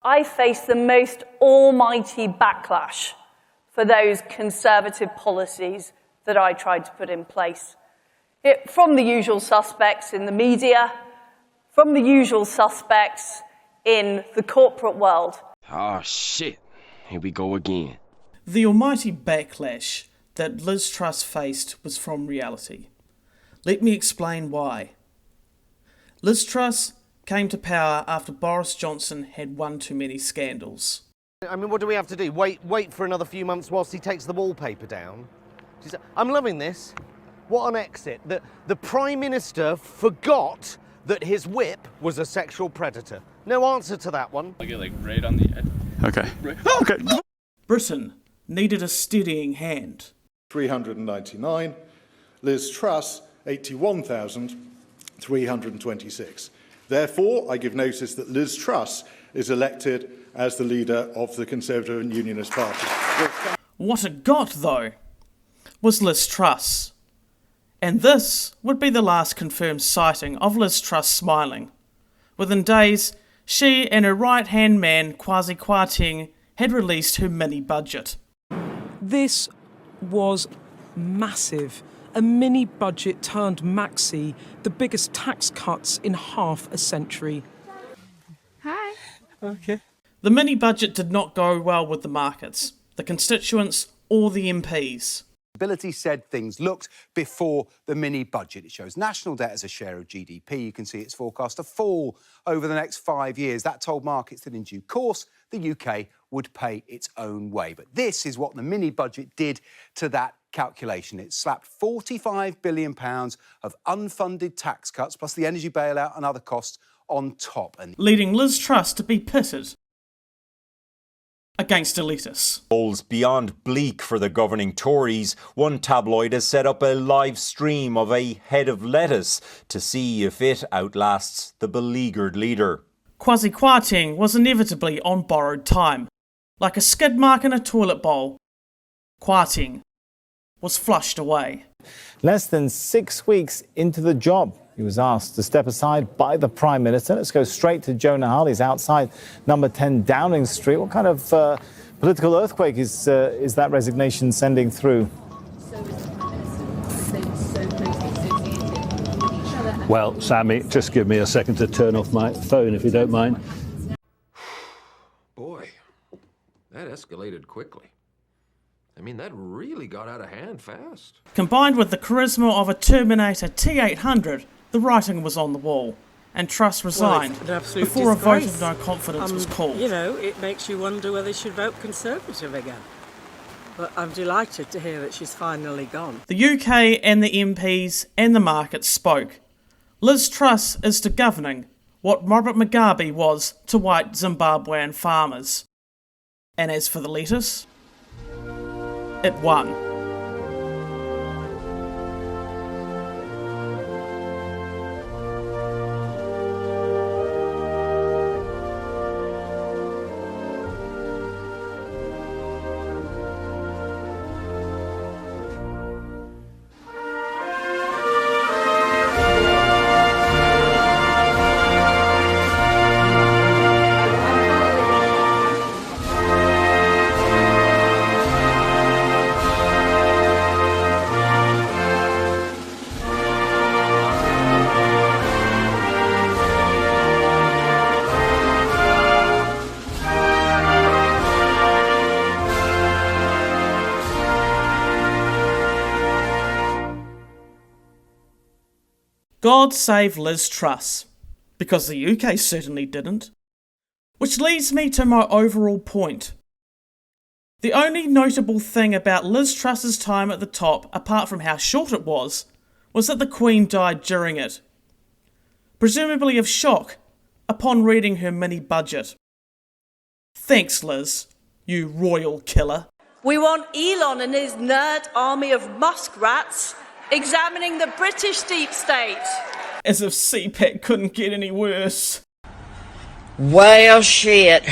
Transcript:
I face the most almighty backlash for those Conservative policies that I tried to put in place. From the usual suspects in the media, from the usual suspects in the corporate world. Oh shit, here we go again. The almighty backlash that Liz Truss faced was from reality. Let me explain why. Liz Truss came to power after Boris Johnson had one too many scandals. I mean, what do we have to do? Wait for another few months whilst he takes the wallpaper down? I'm loving this. What an exit. The Prime Minister forgot that his whip was a sexual predator. No answer to that one. I get like right on the edge. Okay. Okay. Britain needed a steadying hand. 399, Liz Truss 81,326. Therefore, I give notice that Liz Truss is elected as the leader of the Conservative and Unionist Party. What it got, though, was Liz Truss. And this would be the last confirmed sighting of Liz Truss smiling. Within days, she and her right-hand man, Kwasi Kwarteng, had released her mini-budget. This was massive. A mini-budget turned maxi, the biggest tax cuts in half a century. Hi. Okay. The mini-budget did not go well with the markets, the constituents, or the MPs. Ability said things looked before the mini-budget. It shows national debt as a share of GDP. You can see it's forecast to fall over the next 5 years. That told markets that in due course, the UK would pay its own way. But this is what the mini-budget did to that calculation. It slapped £45 billion of unfunded tax cuts, plus the energy bailout and other costs on top. And leading Liz Truss to be pitted against elitists. Polls beyond bleak for the governing Tories. One tabloid has set up a live stream of a head of lettuce to see if it outlasts the beleaguered leader. Kwasi Kwarteng was inevitably on borrowed time. Like a skid mark in a toilet bowl, Kwarteng was flushed away. Less than 6 weeks into the job, he was asked to step aside by the Prime Minister. Let's go straight to Jonah Hull. He's outside number 10 Downing Street. What kind of political earthquake is that resignation sending through? Well, Sammy, just give me a second to turn off my phone, if you don't mind. Boy, that escalated quickly. I mean, that really got out of hand fast. Combined with the charisma of a Terminator T-800, the writing was on the wall, and Truss resigned before a vote of no confidence was called. You know, it makes you wonder whether she should vote Conservative again. But I'm delighted to hear that she's finally gone. The UK and the MPs and the markets spoke. Liz Truss is to governing what Robert Mugabe was to white Zimbabwean farmers. And as for the lettuce, it won. God save Liz Truss, because the UK certainly didn't. Which leads me to my overall point. The only notable thing about Liz Truss's time at the top, apart from how short it was that the Queen died during it. Presumably of shock upon reading her mini-budget. Thanks, Liz, you royal killer. We want Elon and his nerd army of muskrats examining the British deep state. As if CPAC couldn't get any worse. Well, shit.